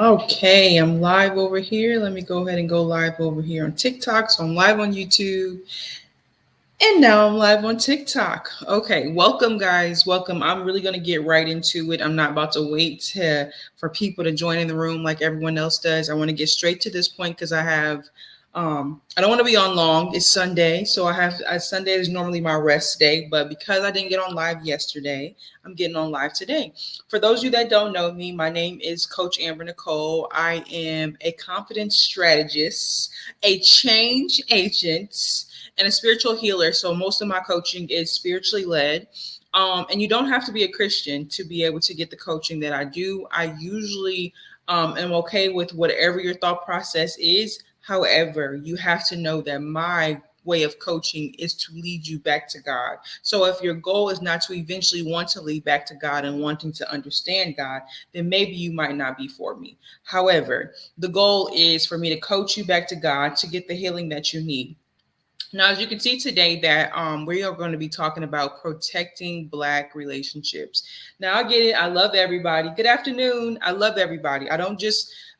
Okay, I'm live over here. Let me go ahead and go live over here on TikTok. So I'm live on YouTube and now I'm live on TikTok. Okay, welcome guys. Welcome. I'm really going to get right into it. I'm not about to wait for people to join in the room like everyone else does. I want to get straight to this point because I don't want to be on long. It's Sunday, so Sunday is normally my rest day, but because I didn't get on live yesterday, I'm getting on live today. For those of you that don't know me, my name is Coach Amber Nicole. I am a confidence strategist, a change agent, and a spiritual healer. So most of my coaching is spiritually led. And you don't have to be a Christian to be able to get the coaching that I do. I usually am okay with whatever your thought process is. However, you have to know that my way of coaching is to lead you back to God. So if your goal is not to eventually want to lead back to God and wanting to understand God, then maybe you might not be for me. However, the goal is for me to coach you back to God to get the healing that you need. Now, as you can see today, that we are going to be talking about protecting Black relationships. Now, I get it. I love everybody. Good afternoon. I love everybody. I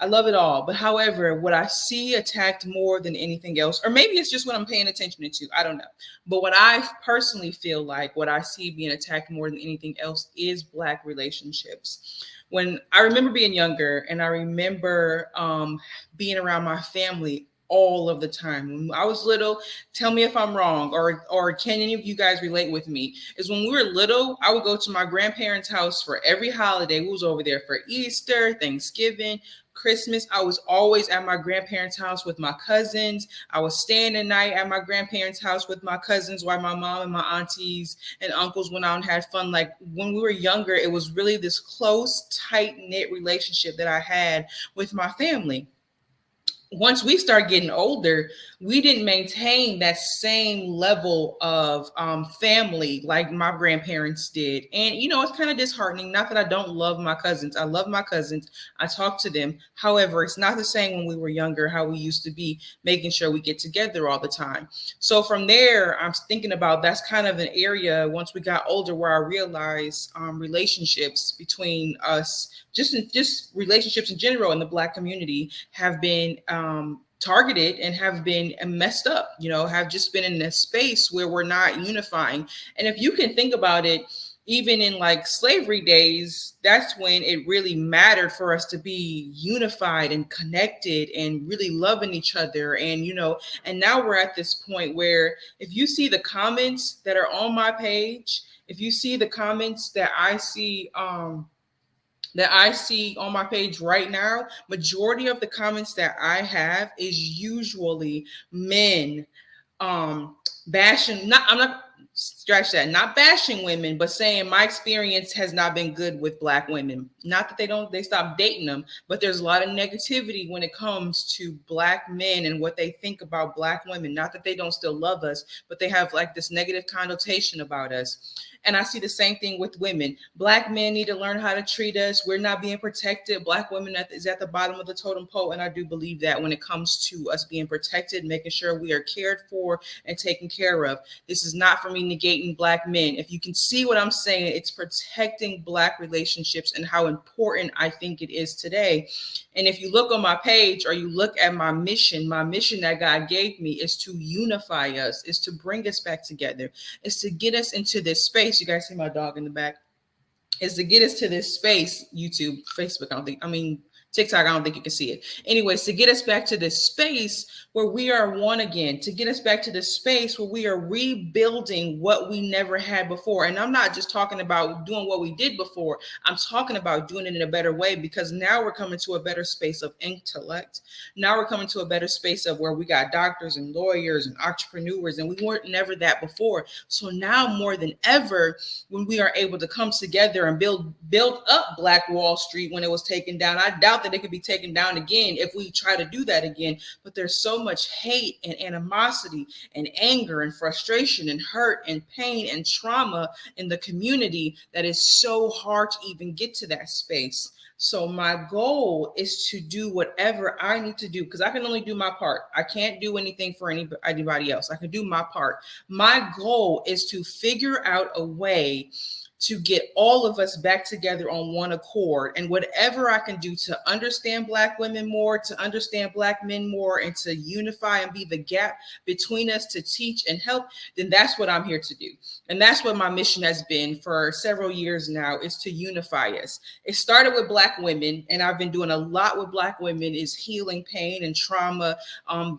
love it all. But however, what I see attacked more than anything else, or maybe it's just what I'm paying attention to, I don't know. But what I personally feel like what I see being attacked more than anything else is Black relationships. When I remember being younger and I remember being around my family all of the time. When I was little, tell me if I'm wrong, or can any of you guys relate with me? Is when we were little, I would go to my grandparents' house for every holiday. We was over there for Easter, Thanksgiving, Christmas. I was always at my grandparents' house with my cousins. I was staying the night at my grandparents' house with my cousins while my mom and my aunties and uncles went out and had fun. Like when we were younger, it was really this close, tight-knit relationship that I had with my family. Once we start getting older, we didn't maintain that same level of family like my grandparents did. And, it's kind of disheartening. Not that I don't love my cousins. I love my cousins. I talk to them. However, it's not the same when we were younger, how we used to be making sure we get together all the time. So from there, I'm thinking about that's kind of an area once we got older where I realized relationships between us, just relationships in general in the Black community have been targeted and have been messed up, have just been in a space where we're not unifying. And if you can think about it, even in like slavery days, that's when it really mattered for us to be unified and connected and really loving each other. And, and now we're at this point where if you see the comments that are on my page, if you see the comments that I see on my page right now, majority of the comments that I have is usually men bashing. Not I'm not scratch that. Not bashing women, but saying my experience has not been good with Black women. Not that they stop dating them, but there's a lot of negativity when it comes to Black men and what they think about Black women. Not that they don't still love us, but they have like this negative connotation about us. And I see the same thing with women. Black men need to learn how to treat us. We're not being protected. Black women is at the bottom of the totem pole. And I do believe that when it comes to us being protected, making sure we are cared for and taken care of. This is not for me negating Black men. If you can see what I'm saying, it's protecting Black relationships and how important I think it is today. And if you look on my page or you look at my mission that God gave me is to unify us, is to bring us back together, is to get us into this space. You guys see my dog in the back? Is to get us to this space, YouTube, Facebook, TikTok, I don't think you can see it. Anyways, to get us back to this space where we are one again, to get us back to this space where we are rebuilding what we never had before. And I'm not just talking about doing what we did before. I'm talking about doing it in a better way, because now we're coming to a better space of intellect. Now we're coming to a better space of where we got doctors and lawyers and entrepreneurs, and we weren't never that before. So now more than ever, when we are able to come together and build up Black Wall Street when it was taken down, I doubt that it could be taken down again if we try to do that again. But there's so much hate and animosity and anger and frustration and hurt and pain and trauma in the community that is so hard to even get to that space. So my goal is to do whatever I need to do, because I can only do my part. I can't do anything for anybody else. I can do my part. My goal is to figure out a way to get all of us back together on one accord. And whatever I can do to understand Black women more, to understand Black men more, and to unify and be the gap between us to teach and help, then that's what I'm here to do. And that's what my mission has been for several years now, is to unify us. It started with Black women, and I've been doing a lot with Black women, is healing pain and trauma,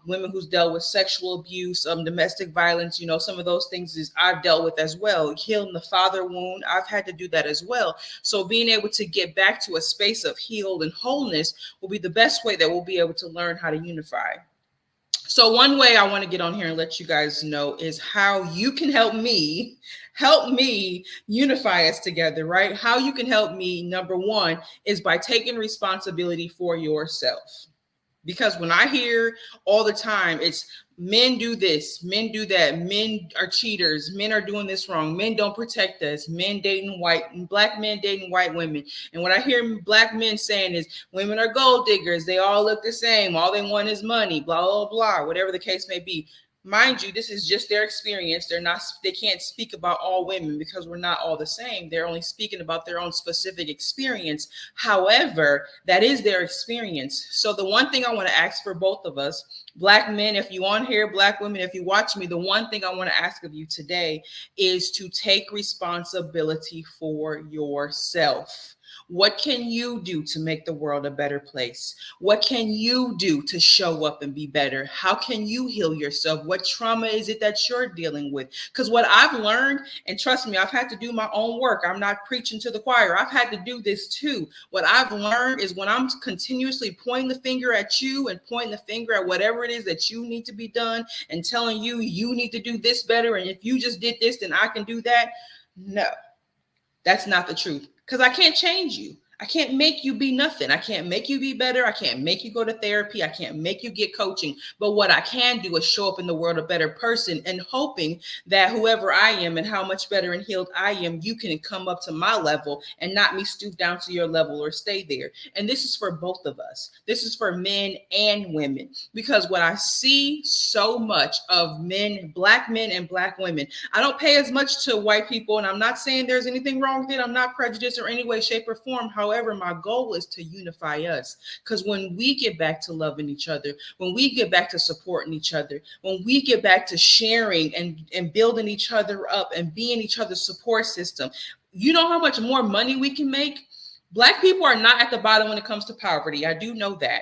women who's dealt with sexual abuse, domestic violence, some of those things is I've dealt with as well. Healing the father wound, I've had to do that as well. So being able to get back to a space of healed and wholeness will be the best way that we'll be able to learn how to unify. So one way I want to get on here and let you guys know is how you can help me unify us together, right? How you can help me, number one, is by taking responsibility for yourself. Because when I hear all the time, it's men do this, men do that, men are cheaters, men are doing this wrong, men don't protect us, Black men dating white women. And what I hear Black men saying is women are gold diggers, they all look the same, all they want is money, blah, blah, blah, whatever the case may be. Mind you, this is just their experience. They can't speak about all women because we're not all the same. They're only speaking about their own specific experience. However, that is their experience. So the one thing I want to ask for both of us, Black men, if you on here, Black women, if you watch me, the one thing I want to ask of you today is to take responsibility for yourself. What can you do to make the world a better place? What can you do to show up and be better? How can you heal yourself? What trauma is it that you're dealing with? Because what I've learned, and trust me, I've had to do my own work. I'm not preaching to the choir. I've had to do this too. What I've learned is when I'm continuously pointing the finger at you and pointing the finger at whatever it is that you need to be done and telling you, you need to do this better. And if you just did this, then I can do that. No, that's not the truth. Because I can't change you. I can't make you be nothing. I can't make you be better. I can't make you go to therapy. I can't make you get coaching. But what I can do is show up in the world a better person, and hoping that whoever I am and how much better and healed I am, you can come up to my level and not me stoop down to your level or stay there. And this is for both of us. This is for men and women, because what I see so much of men, Black men and Black women, I don't pay as much to white people, and I'm not saying there's anything wrong with it. I'm not prejudiced or any way, shape, or form. However, my goal is to unify us, because when we get back to loving each other, when we get back to supporting each other, when we get back to sharing and building each other up and being each other's support system, you know how much more money we can make? Black people are not at the bottom when it comes to poverty. I do know that.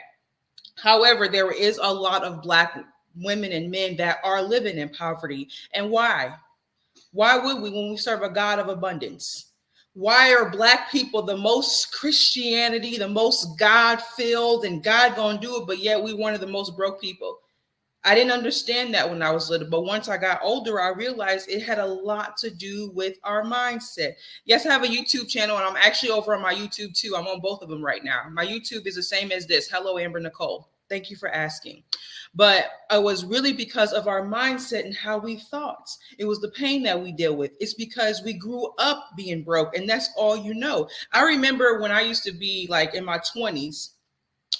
However, there is a lot of Black women and men that are living in poverty. And why? Why would we when we serve a God of abundance? Why are Black people the most Christianity, the most God-filled, and God gonna do it, but yet we one of the most broke people? I didn't understand that when I was little, but once I got older, I realized it had a lot to do with our mindset. Yes, I have a YouTube channel, and I'm actually over on my YouTube too. I'm on both of them right now. My YouTube is the same as this. Hello, Amber Nicole. Thank you for asking. But it was really because of our mindset and how we thought. It was the pain that we deal with. It's because we grew up being broke, and that's all you know. I remember when I used to be like in my 20s,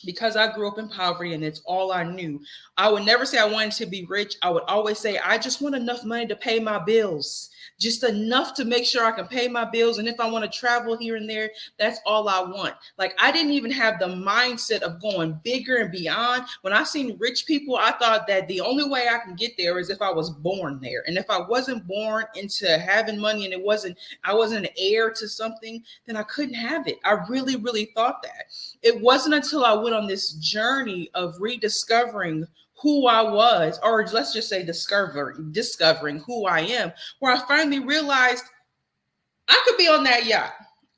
because I grew up in poverty and it's all I knew, I would never say I wanted to be rich. I would always say, I just want enough money to pay my bills, just enough to make sure I can pay my bills. And if I want to travel here and there, that's all I want. Like, I didn't even have the mindset of going bigger and beyond. When I seen rich people, I thought that the only way I can get there is if I was born there. And if I wasn't born into having money and I wasn't an heir to something, then I couldn't have it. I really, really thought that. It wasn't until I went on this journey of rediscovering who I was, or let's just say discovering who I am, where I finally realized I could be on that yacht.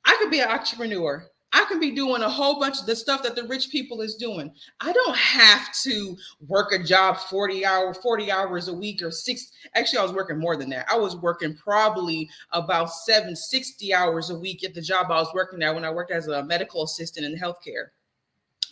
I could be an entrepreneur. I can be doing a whole bunch of the stuff that the rich people is doing. I don't have to work a job 40 hours a week or 6. Actually, I was working more than that. I was working probably about 60 hours a week at the job I was working at when I worked as a medical assistant in healthcare.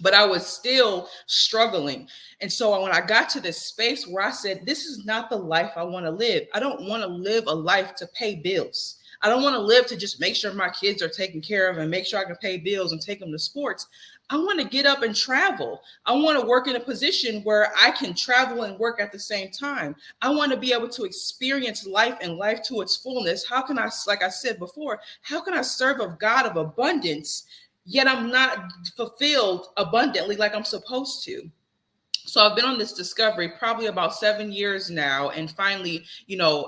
But I was still struggling. And so when I got to this space where I said, this is not the life I want to live. I don't want to live a life to pay bills. I don't want to live to just make sure my kids are taken care of and make sure I can pay bills and take them to sports. I want to get up and travel. I want to work in a position where I can travel and work at the same time. I want to be able to experience life and life to its fullness. How can I, like I said before, how can I serve a God of abundance, yet I'm not fulfilled abundantly like I'm supposed to? So I've been on this discovery probably about 7 years now. And finally,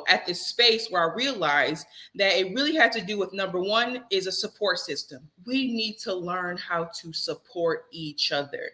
at this space where I realized that it really had to do with number one is a support system. We need to learn how to support each other.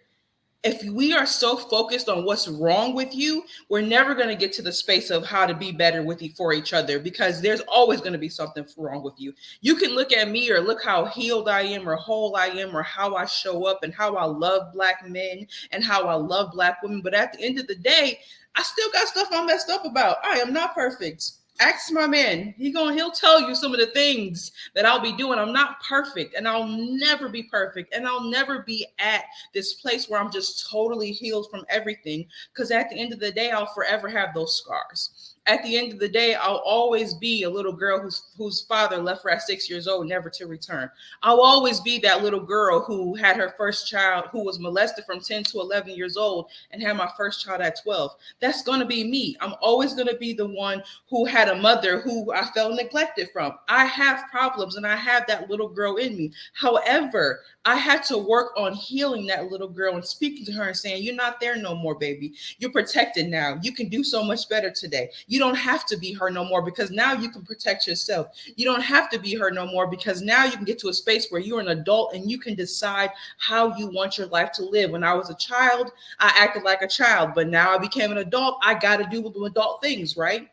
If we are so focused on what's wrong with you, we're never going to get to the space of how to be better with you for each other, because there's always going to be something wrong with you. You can look at me or look how healed I am or whole I am or how I show up and how I love Black men and how I love Black women. But at the end of the day, I still got stuff I'm messed up about. I am not perfect. Ask my man. He'll tell you some of the things that I'll be doing. I'm not perfect, and I'll never be perfect, and I'll never be at this place where I'm just totally healed from everything, because at the end of the day, I'll forever have those scars. At the end of the day, I'll always be a little girl whose father left her at 6 years old, never to return. I'll always be that little girl who had her first child, who was molested from 10 to 11 years old and had my first child at 12. That's going to be me. I'm always going to be the one who had a mother who I felt neglected from. I have problems and I have that little girl in me. However, I had to work on healing that little girl and speaking to her and saying, you're not there no more, baby. You're protected now. You can do so much better today. You don't have to be her no more, because now you can protect yourself. You don't have to be her no more, because now you can get to a space where you're an adult and you can decide how you want your life to live. When I was a child, I acted like a child, but now I became an adult. I got to do the adult things, right?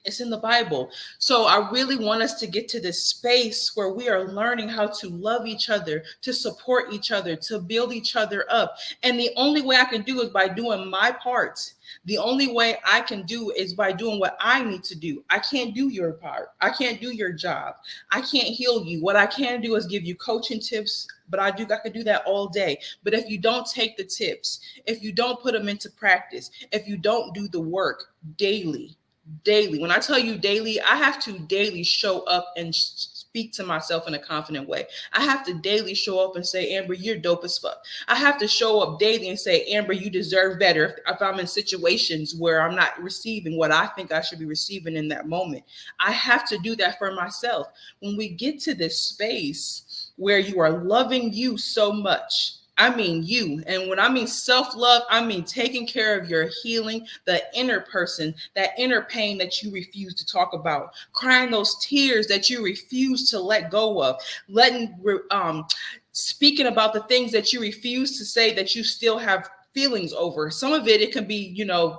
It's in the Bible. So I really want us to get to this space where we are learning how to love each other, to support each other, to build each other up. And the only way I can do is by doing my part. The only way I can do is by doing what I need to do. I can't do your part. I can't do your job. I can't heal you. What I can do is give you coaching tips, but I could do that all day. But if you don't take the tips, if you don't put them into practice, if you don't do the work daily, when I tell you daily, I have to daily show up and speak to myself in a confident way. I have to daily show up and say, Amber, you're dope as fuck. I have to show up daily and say, Amber, you deserve better. If I'm in situations where I'm not receiving what I think I should be receiving in that moment, I have to do that for myself. When we get to this space where you are loving you so much, I mean you. And when I mean self-love, I mean taking care of your healing, the inner person, that inner pain that you refuse to talk about, crying those tears that you refuse to let go of, speaking about the things that you refuse to say that you still have feelings over. Some of it can be,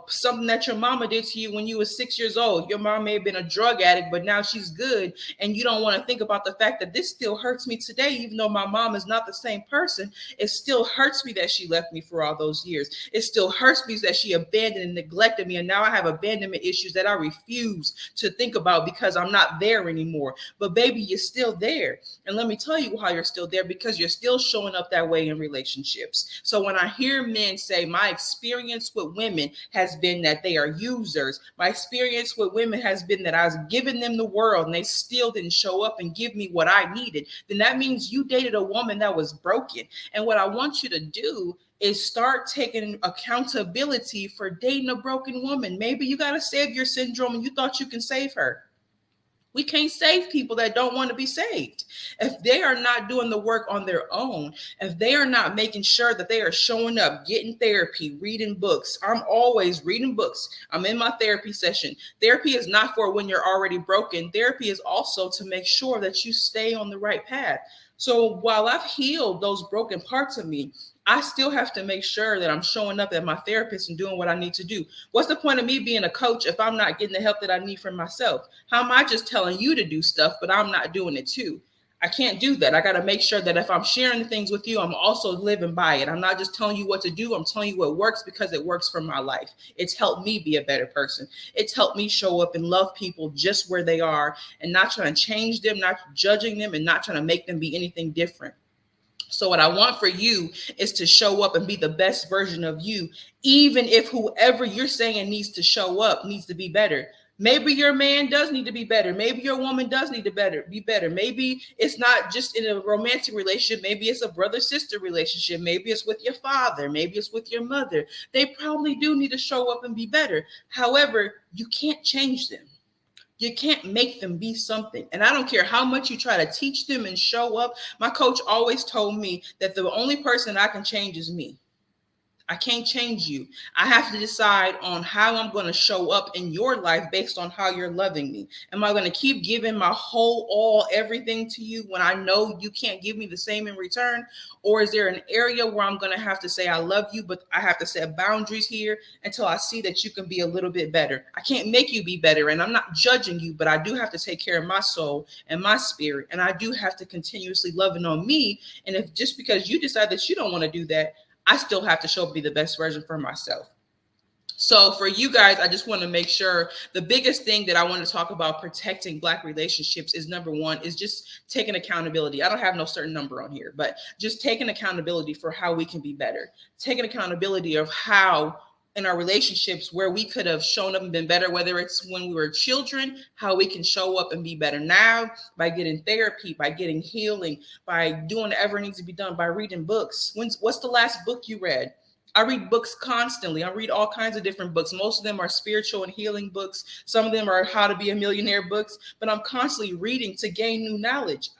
something that your mama did to you when you were 6 years old. Your mom may have been a drug addict, but now she's good. And you don't want to think about the fact that this still hurts me today, even though my mom is not the same person. It still hurts me that she left me for all those years. It still hurts me that she abandoned and neglected me. And now I have abandonment issues that I refuse to think about because I'm not there anymore. But baby, you're still there. And let me tell you how you're still there, because you're still showing up that way in relationships. So when I hear men say, my experience with women has been that they are users. My experience with women has been that I was giving them the world and they still didn't show up and give me what I needed. Then that means you dated a woman that was broken. And what I want you to do is start taking accountability for dating a broken woman. Maybe you got a savior syndrome and you thought you can save her. We can't save people that don't want to be saved. If they are not doing the work on their own, if they are not making sure that they are showing up, getting therapy, reading books. I'm always reading books. I'm in my therapy session. Therapy is not for when you're already broken. Therapy is also to make sure that you stay on the right path. So while I've healed those broken parts of me, I still have to make sure that I'm showing up at my therapist and doing what I need to do. What's the point of me being a coach if I'm not getting the help that I need for myself? How am I just telling you to do stuff, but I'm not doing it too? I can't do that. I got to make sure that if I'm sharing things with you, I'm also living by it. I'm not just telling you what to do. I'm telling you what works because it works for my life. It's helped me be a better person. It's helped me show up and love people just where they are and not trying to change them, not judging them, and not trying to make them be anything different. So what I want for you is to show up and be the best version of you, even if whoever you're saying needs to show up needs to be better. Maybe your man does need to be better. Maybe your woman does need to be better. Maybe it's not just in a romantic relationship. Maybe it's a brother-sister relationship. Maybe it's with your father. Maybe it's with your mother. They probably do need to show up and be better. However, you can't change them. You can't make them be something. And I don't care how much you try to teach them and show up. My coach always told me that the only person I can change is me. I can't change you. I have to decide on how I'm going to show up in your life based on how you're loving me. Am I going to keep giving my whole, all, everything to you when I know you can't give me the same in return? Or is there an area where I'm going to have to say, I love you, but I have to set boundaries here until I see that you can be a little bit better? I can't make you be better, and I'm not judging you, but I do have to take care of my soul and my spirit, and I do have to continuously loving on me. And if just because you decide that you don't want to do that, I still have to show up, be the best version for myself. So for you guys, I just want to make sure the biggest thing that I want to talk about protecting Black relationships is number one, is just taking accountability. I don't have no certain number on here, but just taking accountability for how we can be better. Taking accountability of how in our relationships where we could have shown up and been better, whether it's when we were children, how we can show up and be better now by getting therapy, by getting healing, by doing whatever needs to be done, by reading books. What's the last book you read? I read books constantly. I read all kinds of different books. Most of them are spiritual and healing books. Some of them are how to be a millionaire books, but I'm constantly reading to gain new knowledge.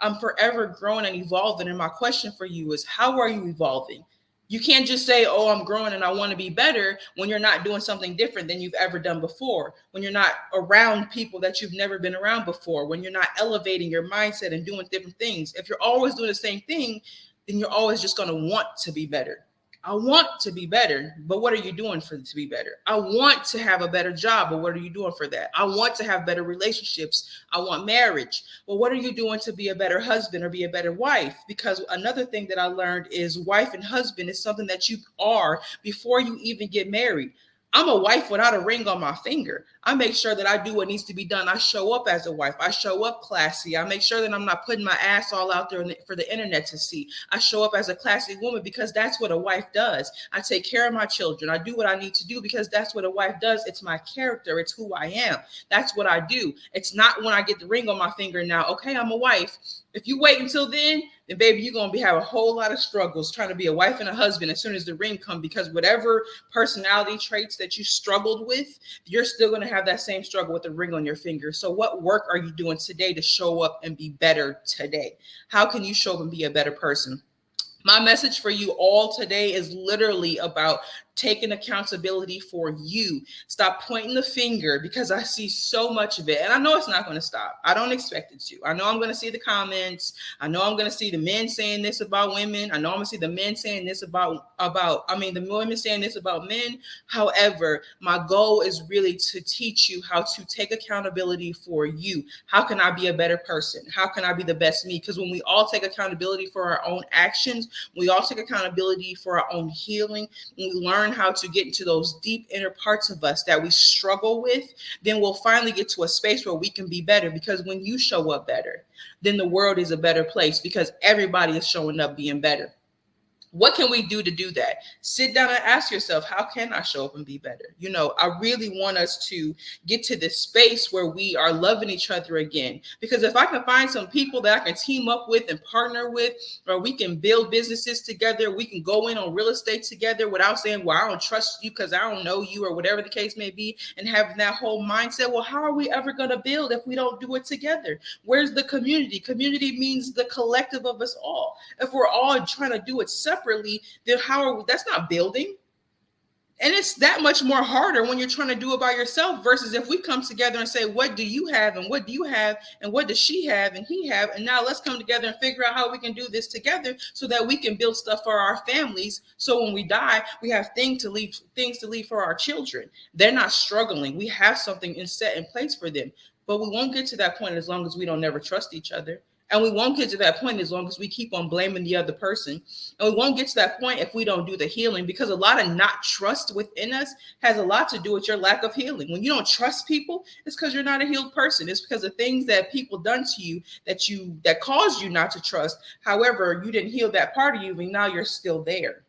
I'm forever growing and evolving. And my question for you is, how are you evolving? You can't just say, oh, I'm growing and I want to be better when you're not doing something different than you've ever done before, when you're not around people that you've never been around before, when you're not elevating your mindset and doing different things. If you're always doing the same thing, then you're always just going to want to be better. I want to be better, but what are you doing to be better? I want to have a better job, but what are you doing for that? I want to have better relationships. I want marriage. Well, what are you doing to be a better husband or be a better wife? Because another thing that I learned is wife and husband is something that you are before you even get married. I'm a wife without a ring on my finger. I make sure that I do what needs to be done. I show up as a wife. I show up classy. I make sure that I'm not putting my ass all out there for the internet to see. I show up as a classy woman because that's what a wife does. I take care of my children. I do what I need to do because that's what a wife does. It's my character. It's who I am. That's what I do. It's not when I get the ring on my finger now, okay, I'm a wife. If you wait until then baby, you're going to have a whole lot of struggles trying to be a wife and a husband as soon as the ring comes, because whatever personality traits that you struggled with, you're still going to have that same struggle with the ring on your finger. So what work are you doing today to show up and be better today? How can you show up and be a better person? My message for you all today is literally about taking accountability for you. Stop pointing the finger, because I see so much of it. And I know it's not going to stop. I don't expect it to. I know I'm going to see the comments. I know I'm going to see the men saying this about women. I know I'm going to see the men saying this the women saying this about men. However, my goal is really to teach you how to take accountability for you. How can I be a better person? How can I be the best me? Because when we all take accountability for our own actions, we all take accountability for our own healing, when we learn how to get into those deep inner parts of us that we struggle with, then we'll finally get to a space where we can be better. Because when you show up better, then the world is a better place, because everybody is showing up being better. What can we do to do that? Sit down and ask yourself, how can I show up and be better? I really want us to get to this space where we are loving each other again. Because if I can find some people that I can team up with and partner with, or we can build businesses together, we can go in on real estate together without saying, well, I don't trust you because I don't know you, or whatever the case may be, and having that whole mindset, well, how are we ever going to build if we don't do it together? Where's the community? Community means the collective of us all. If we're all trying to do it separately, then that's not building. And it's that much more harder when you're trying to do it by yourself, versus if we come together and say, what do you have, and what do you have, and what does she have and he have, and now let's come together and figure out how we can do this together so that we can build stuff for our families, so when we die, we have things to leave for our children. They're not struggling. We have something set in place for them. But we won't get to that point as long as we don't never trust each other. And we won't get to that point as long as we keep on blaming the other person. And we won't get to that point if we don't do the healing, because a lot of not trust within us has a lot to do with your lack of healing. When you don't trust people, it's because you're not a healed person. It's because of things that people done to you that caused you not to trust. However, you didn't heal that part of you, and now you're still there.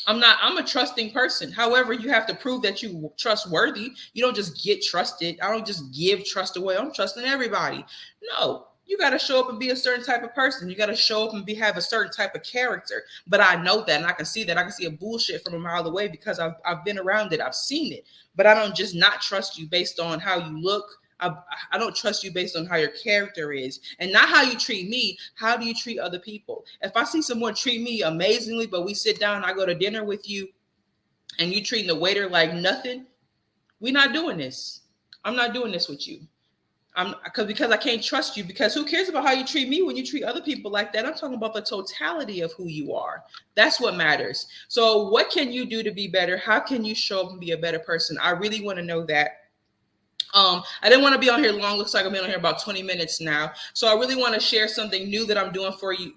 I'm a trusting person. However, you have to prove that you trustworthy. You don't just get trusted. I don't just give trust away. I'm trusting everybody. No, you got to show up and be a certain type of person. You got to show up and have a certain type of character. But I know that, and I can see that. I can see a bullshit from a mile away because I've been around it. I've seen it. But I don't just not trust you based on how you look. I don't trust you based on how your character is and not how you treat me. How do you treat other people? If I see someone treat me amazingly, but we sit down and I go to dinner with you and you treating the waiter like nothing, we're not doing this. I'm not doing this with you. Because I can't trust you, because who cares about how you treat me when you treat other people like that? I'm talking about the totality of who you are. That's what matters. So what can you do to be better? How can you show up and be a better person? I really want to know that. I didn't want to be on here long. Looks like I've been on here about 20 minutes now. So I really want to share something new that I'm doing for you.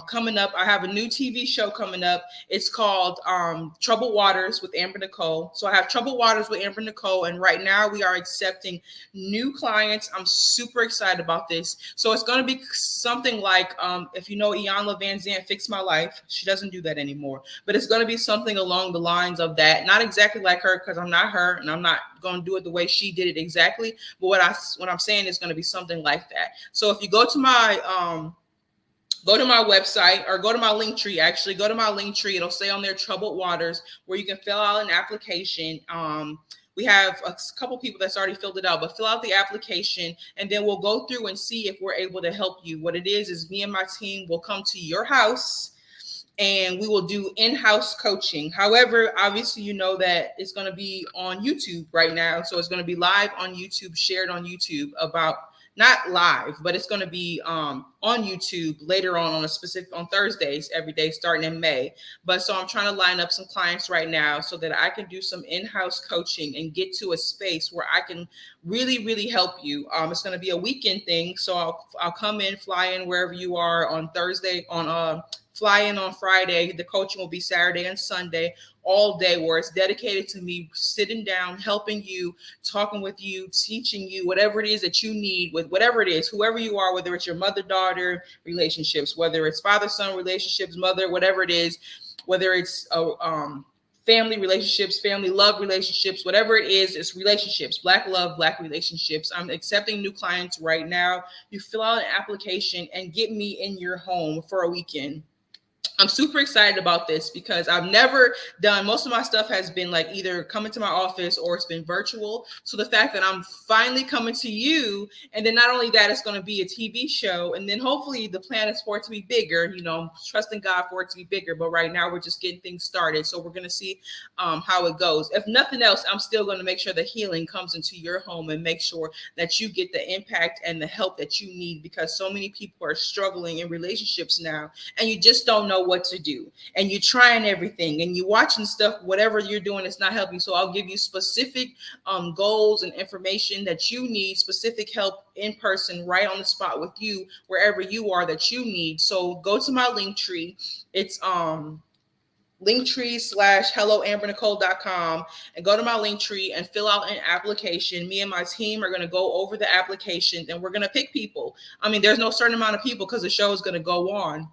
Coming up, I have a new TV show coming up. It's called Troubled Waters with Amber Nicole. So I have Troubled Waters with Amber Nicole, and right now we are accepting new clients. I'm super excited about this. So it's going to be something like, if you know Iyanla Van Zandt, Fix My Life. She doesn't do that anymore, but it's going to be something along the lines of that. Not exactly like her, because I'm not her, and I'm not going to do it the way she did it exactly, but what I'm saying is going to be something like that. So if you go to my website, or go to my link tree, actually go to my link tree, it'll say on there Troubled Waters, where you can fill out an application. We have a couple people that's already filled it out, but fill out the application, and then we'll go through and see if we're able to help you. What it is me and my team will come to your house and we will do in-house coaching. However, obviously, you know that it's going to be on YouTube right now. So it's going to be live on YouTube, shared on YouTube, about not live, but it's going to be on YouTube later on Thursdays every day starting in May. But so I'm trying to line up some clients right now so that I can do some in-house coaching and get to a space where I can really, really help you. It's going to be a weekend thing. So I'll come in, fly in wherever you are on Thursday, fly in on Friday. The coaching will be Saturday and Sunday, all day, where it's dedicated to me sitting down, helping you, talking with you, teaching you whatever it is that you need, with whatever it is, whoever you are, whether it's your mother-daughter relationships, whether it's father-son relationships, mother, whatever it is, whether it's family relationships, family love relationships, whatever it is, it's relationships, Black love, Black relationships. I'm accepting new clients right now. You fill out an application and get me in your home for a weekend. I'm super excited about this because I've never done, most of my stuff has been like either coming to my office or it's been virtual. So the fact that I'm finally coming to you, and then not only that, it's going to be a TV show, and then hopefully the plan is for it to be bigger. You know, I'm trusting God for it to be bigger, but right now we're just getting things started. So we're going to see how it goes. If nothing else, I'm still going to make sure the healing comes into your home and make sure that you get the impact and the help that you need, because so many people are struggling in relationships now, and you just don't know what to do, and you're trying everything and you're watching stuff, whatever you're doing, it's not helping. So I'll give you specific goals and information that you need, specific help in person, right on the spot with you, wherever you are that you need. So go to my link tree. It's linktree/helloambernicole.com, and go to my link tree and fill out an application. Me and my team are going to go over the application, and we're going to pick people. I mean, there's no certain amount of people because the show is going to go on.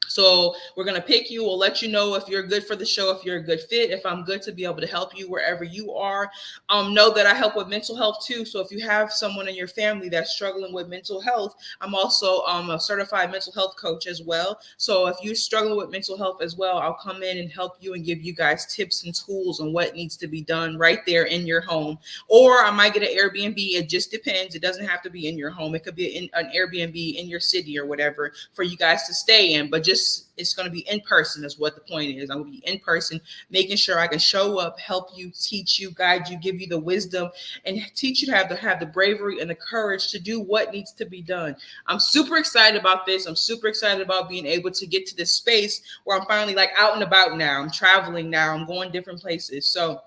So we're going to pick you. We'll let you know if you're good for the show, if you're a good fit, if I'm good to be able to help you wherever you are. Know that I help with mental health too. So if you have someone in your family that's struggling with mental health, I'm also a certified mental health coach as well. So if you're struggling with mental health as well, I'll come in and help you and give you guys tips and tools on what needs to be done right there in your home. Or I might get an Airbnb. It just depends. It doesn't have to be in your home. It could be an Airbnb in your city or whatever for you guys to stay in. But just it's going to be in person is what the point is. I'm going to be in person, making sure I can show up, help you, teach you, guide you, give you the wisdom, and teach you to have the bravery and the courage to do what needs to be done. I'm super excited about this. I'm super excited about being able to get to this space where I'm finally like out and about now. I'm traveling now. I'm going different places. So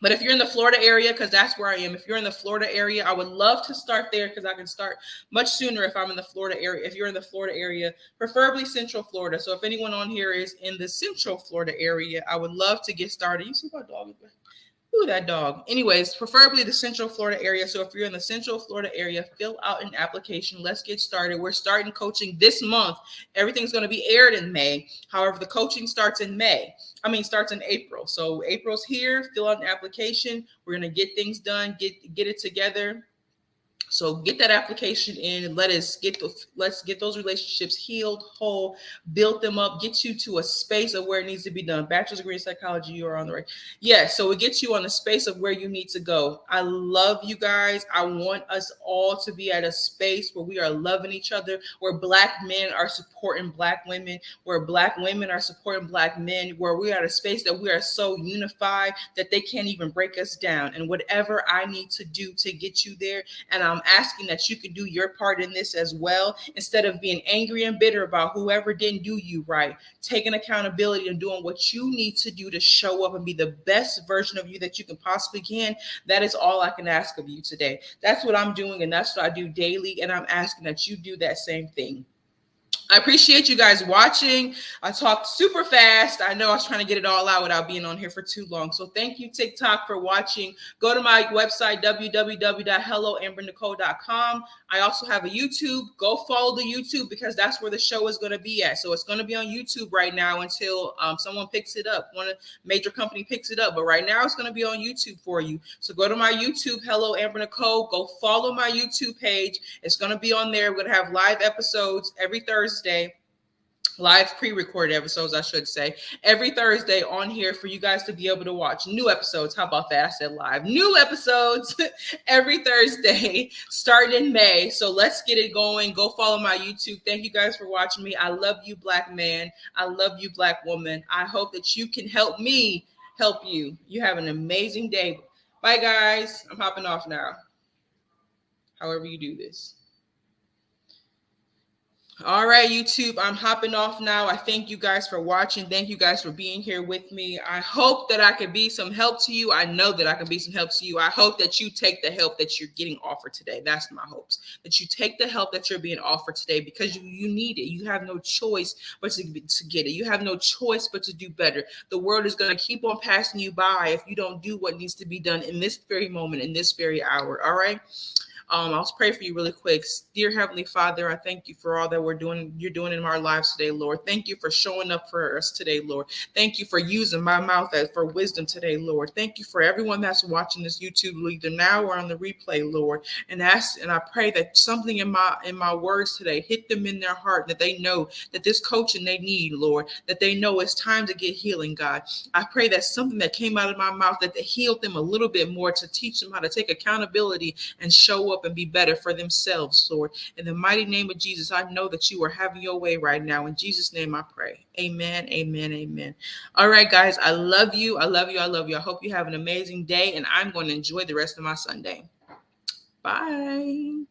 but if you're in the Florida area, because that's where I am, if you're in the Florida area, I would love to start there because I can start much sooner if I'm in the Florida area. If you're in the Florida area, preferably Central Florida. So if anyone on here is in the Central Florida area, I would love to get started. You see my dog? Ooh, that dog. Anyways, preferably the Central Florida area. So if you're in the Central Florida area, fill out an application. Let's get started. We're starting coaching this month. Everything's going to be aired in May. However, the coaching starts in May. Starts in April. So April's here. Fill out an application. We're going to get things done, get it together. So get that application in and let's get those relationships healed, whole, build them up, get you to a space of where it needs to be done. Bachelor's degree in psychology, you are on the right. Yeah, so it gets you on the space of where you need to go. I love you guys. I want us all to be at a space where we are loving each other, where Black men are supporting Black women, where Black women are supporting Black men, where we are at a space that we are so unified that they can't even break us down. And whatever I need to do to get you there, and I'm asking that you can do your part in this as well. Instead of being angry and bitter about whoever didn't do you right, taking accountability and doing what you need to do to show up and be the best version of you that you can possibly can. That is all I can ask of you today. That's what I'm doing, and that's what I do daily. And I'm asking that you do that same thing. I appreciate you guys watching. I talked super fast. I know I was trying to get it all out without being on here for too long. So thank you, TikTok, for watching. Go to my website, www.helloambernicole.com. I also have a YouTube. Go follow the YouTube because that's where the show is going to be at. So it's going to be on YouTube right now until someone picks it up. One major company picks it up. But right now it's going to be on YouTube for you. So go to my YouTube, Hello Amber Nicole. Go follow my YouTube page. It's going to be on there. We're going to have live episodes every Thursday. Live pre-recorded episodes, I should say, every Thursday on here for you guys to be able to watch new episodes. How about that? I said live. New episodes every Thursday starting in May. So let's get it going. Go follow my YouTube. Thank you guys for watching me. I love you, Black man. I love you, Black woman. I hope that you can help me help you. You have an amazing day. Bye, guys. I'm hopping off now. However you do this. All right, YouTube, I'm hopping off now. I thank you guys for watching. Thank you guys for being here with me. I hope that I can be some help to you. I know that I can be some help to you. I hope that you take the help that you're getting offered today. That's my hopes, that you take the help that you're being offered today because you need it. You have no choice but to get it. You have no choice but to do better. The world is going to keep on passing you by if you don't do what needs to be done in this very moment, in this very hour. All right. I'll pray for you really quick. Dear Heavenly Father, I thank you for all that you're doing in our lives today, Lord. Thank you for showing up for us today, Lord. Thank you for using my mouth for wisdom today, Lord. Thank you for everyone that's watching this YouTube, either now or on the replay, Lord. And I pray that something in my words today hit them in their heart, that they know that this coaching they need, Lord, that they know it's time to get healing, God. I pray that something that came out of my mouth, that they healed them a little bit more to teach them how to take accountability and show up and be better for themselves, Lord. In the mighty name of Jesus, I know that you are having your way right now. In Jesus' name I pray. Amen, amen, amen. All right, guys, I love you. I love you. I love you. I hope you have an amazing day, and I'm going to enjoy the rest of my Sunday. Bye.